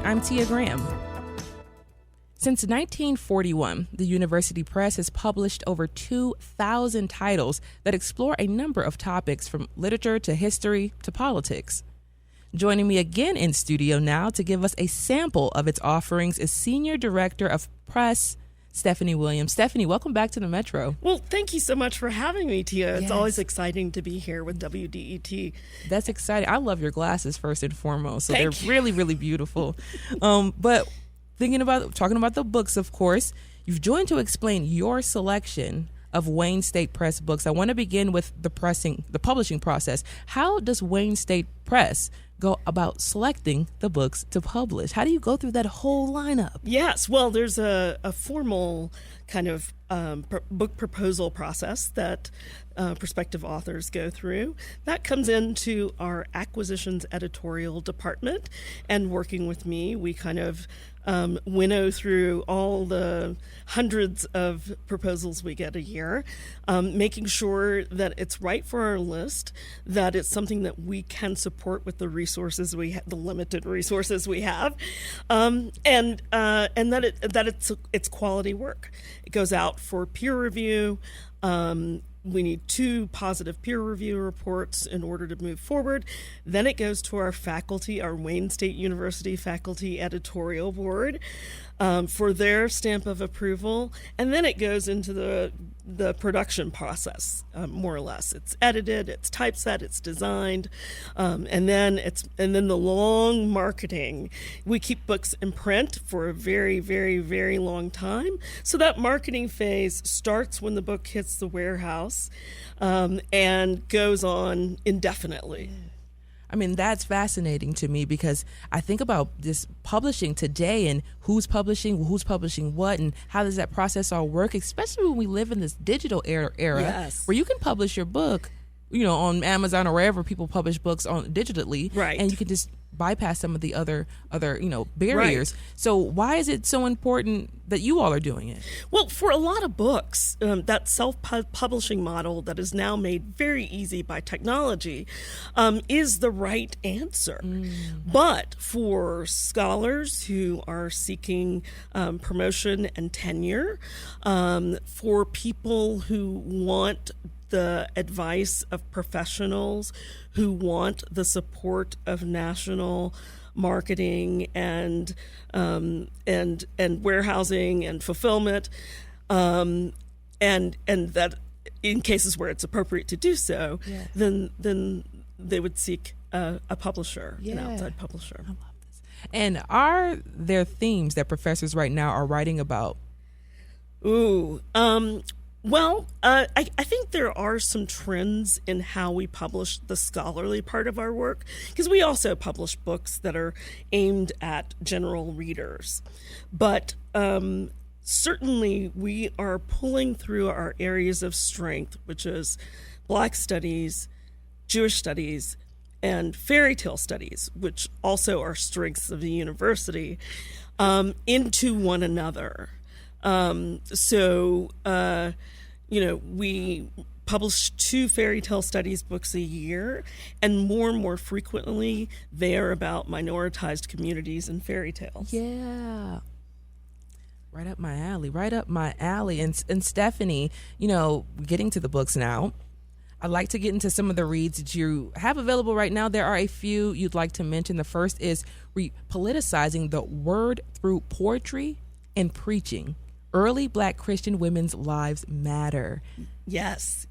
I'm Tia Graham. Since 1941, the University Press has published over 2,000 titles that explore a number of topics from literature to history to politics. Joining me again in studio now to give us a sample of its offerings is Senior Director of Press, Stephanie Williams. Stephanie, welcome back to the Metro. Well, thank you so much for having me, Tia. It's always exciting to be here with WDET. That's exciting. I love your glasses first and foremost. So Thank they're you. really, really beautiful. But talking about the books, of course, you've joined to explain your selection of Wayne State Press books. I want to begin with the publishing process. How does Wayne State Press go about selecting the books to publish? How do you go through that whole lineup? Yes, well, there's a formal kind of book proposal process that prospective authors go through. That comes into our acquisitions editorial department, and working with me, we kind of winnow through all the hundreds of proposals we get a year, making sure that it's right for our list, that it's something that we can support with the resources the limited resources we have, and that it's quality work. It goes out for peer review. We need 2 positive peer review reports in order to move forward. Then it goes to our faculty, our Wayne State University Faculty Editorial Board, for their stamp of approval. And then it goes into the production process, more or less. It's edited, it's typeset, it's designed, and then the long marketing. We keep books in print for a very, very, very long time. So that marketing phase starts when the book hits the warehouse, and goes on indefinitely. I mean, that's fascinating to me because I think about this publishing today and who's publishing what, and how does that process all work, especially when we live in this digital era Yes. where you can publish your book, on Amazon or wherever people publish books on digitally, Right. And you can just bypass some of the other barriers. Right. So why is it so important that you all are doing it? Well, for a lot of books, that self-publishing model that is now made very easy by technology is the right answer. But for scholars who are seeking promotion and tenure, for people who want the advice of professionals, who want the support of national marketing and warehousing and fulfillment, and that in cases where it's appropriate to do so, Yeah. then they would seek a publisher, an Yeah. outside publisher. I love this. And are there themes that professors right now are writing about? Well, I think there are some trends in how we publish the scholarly part of our work, because we also publish books that are aimed at general readers. But certainly we are pulling through our areas of strength, which is Black studies, Jewish studies, and fairy tale studies, which also are strengths of the university, into one another. We publish 2 fairy tale studies books a year, and more frequently, they are about minoritized communities and fairy tales. Yeah. Right up my alley. And Stephanie, getting to the books now, I'd like to get into some of the reads that you have available right now. There are a few you'd like to mention. The first is Politicizing the Word Through Poetry and Preaching. Early Black Christian Women's Lives Matter. Yes.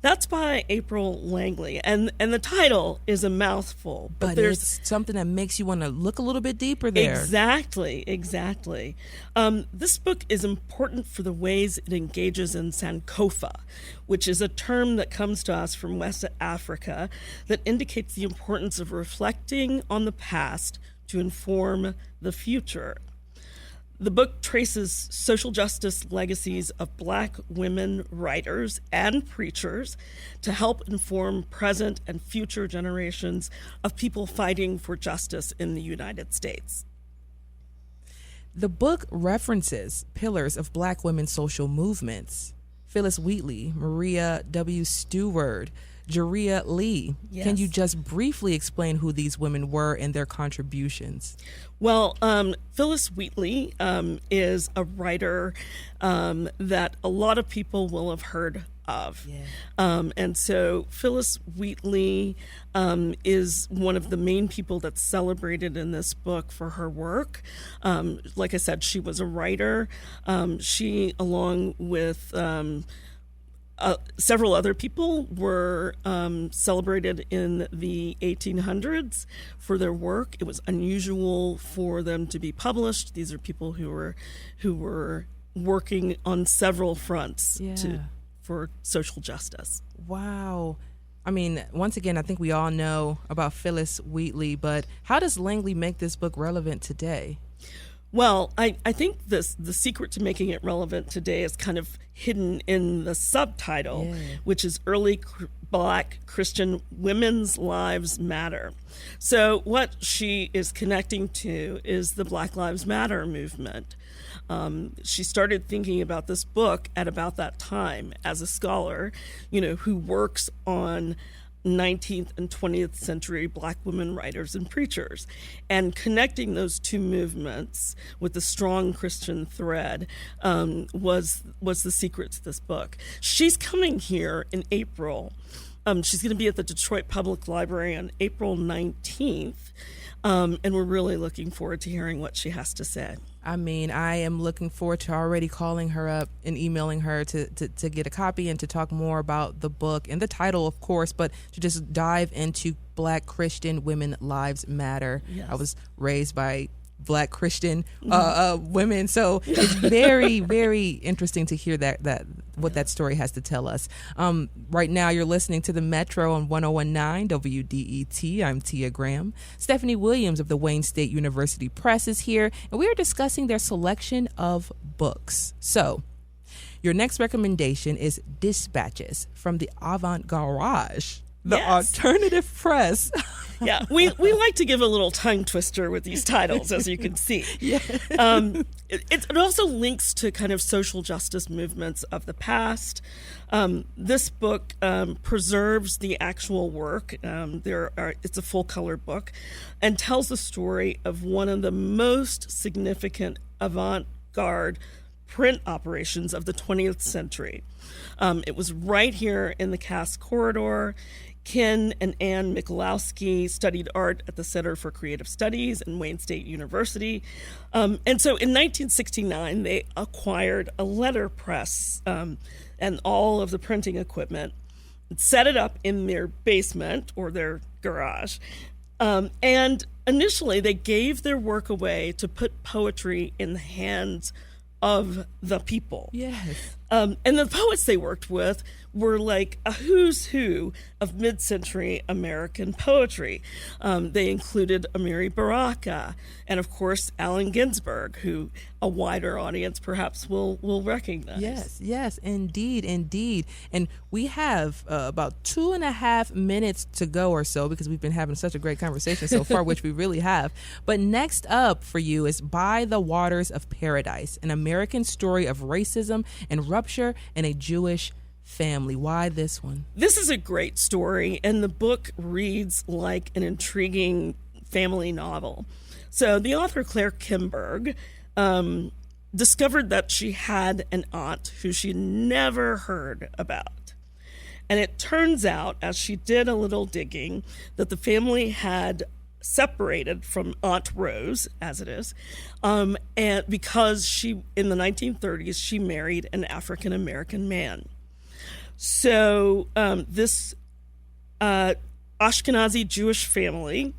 That's by April Langley. And the title is a mouthful. But it's something that makes you want to look a little bit deeper there. Exactly. This book is important for the ways it engages in Sankofa, which is a term that comes to us from West Africa that indicates the importance of reflecting on the past to inform the future. The book traces social justice legacies of Black women writers and preachers to help inform present and future generations of people fighting for justice in the United States. The book references pillars of Black women's social movements. Phyllis Wheatley, Maria W. Stewart, Jaria Lee. Yes. Can you just briefly explain who these women were and their contributions? Well, Phillis Wheatley is a writer that a lot of people will have heard of. Yeah. And so Phillis Wheatley is one of the main people that's celebrated in this book for her work. Like I said, she was a writer. She, along with several other people, were celebrated in the 1800s for their work. It was unusual for them to be published. These are people who were working on several fronts for social justice. Wow. I mean, once again, I think we all know about Phillis Wheatley, but how does Langley make this book relevant today? Well, I think the secret to making it relevant today is kind of hidden in the subtitle, which is Early Black Christian Women's Lives Matter. So what she is connecting to is the Black Lives Matter movement. She started thinking about this book at about that time as a scholar, who works on 19th and 20th century Black women writers and preachers, and connecting those two movements with the strong Christian thread was the secret to this book. She's coming here in April. She's going to be at the Detroit Public Library on April 19th, and we're really looking forward to hearing what she has to say. I mean, I am looking forward to already calling her up and emailing her to get a copy and to talk more about the book and the title, of course, but to just dive into Black Christian Women Lives Matter. Yes. I was raised by Black Christian women, so it's very, very interesting to hear that what that story has to tell us. Right now, you're listening to the Metro on 101.9 WDET. I'm Tia Graham. Stephanie Williams of the Wayne State University Press is here, and we are discussing their selection of books. So, your next recommendation is Dispatches from the Avant Garage, the alternative press. Yeah, we like to give a little tongue twister with these titles, as you can see. It also links to kind of social justice movements of the past. This book preserves the actual work. It's a full-color book and tells the story of one of the most significant avant-garde print operations of the 20th century. It was right here in the Cass Corridor. Ken and Ann Michalowski studied art at the Center for Creative Studies in Wayne State University. And so in 1969, they acquired a letterpress and all of the printing equipment, set it up in their basement or their garage. And initially, they gave their work away to put poetry in the hands of the people. Yes. And the poets they worked with were like a who's who of mid-century American poetry. They included Amiri Baraka and, of course, Allen Ginsberg, who a wider audience perhaps will recognize. Yes, indeed. And we have about 2.5 minutes to go or so, because we've been having such a great conversation so far, which we really have. But next up for you is By the Waters of Paradise, an American story of racism and rupture in a Jewish family. Why this one? This is a great story, and the book reads like an intriguing family novel. So the author, Claire Kimberg, discovered that she had an aunt who she never heard about. And it turns out, as she did a little digging, that the family had separated from Aunt Rose, as it is, and because she, in the 1930s, she married an African-American man. So this Ashkenazi Jewish family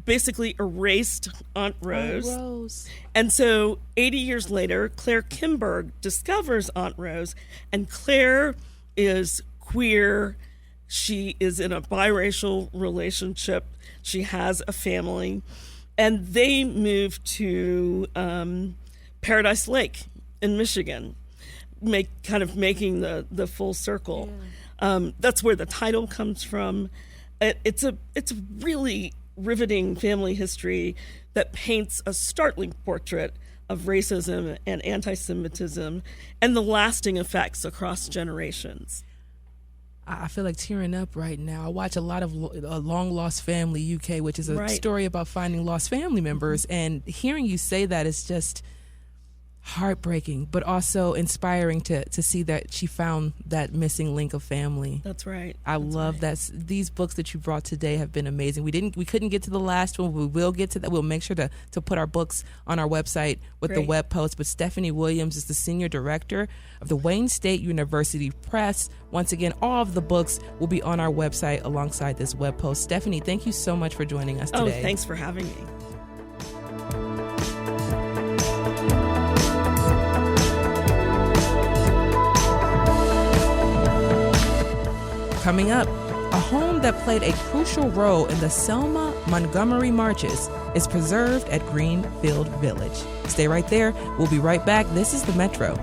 basically erased Aunt Rose. And so 80 years later, Claire Kimberg discovers Aunt Rose, and Claire is queer. She is in a biracial relationship. She has a family, and they move to Paradise Lake in Michigan, making the full circle. Yeah. That's where the title comes from. It's a really riveting family history that paints a startling portrait of racism and anti-Semitism and the lasting effects across generations. I feel like tearing up right now. I watch a lot of Long Lost Family UK, which is a story about finding lost family members. And hearing you say that is just heartbreaking, but also inspiring to see that she found that missing link of family. That's right. I love that. These books that you brought today have been amazing. We couldn't get to the last one. We will get to that. We'll make sure to put our books on our website with the web post. But Stephanie Williams is the senior director of the Wayne State University Press. Once again, all of the books will be on our website alongside this web post. Stephanie, thank you so much for joining us today. Oh, thanks for having me. Coming up, a home that played a crucial role in the Selma Montgomery marches is preserved at Greenfield Village. Stay right there. We'll be right back. This is The Metro.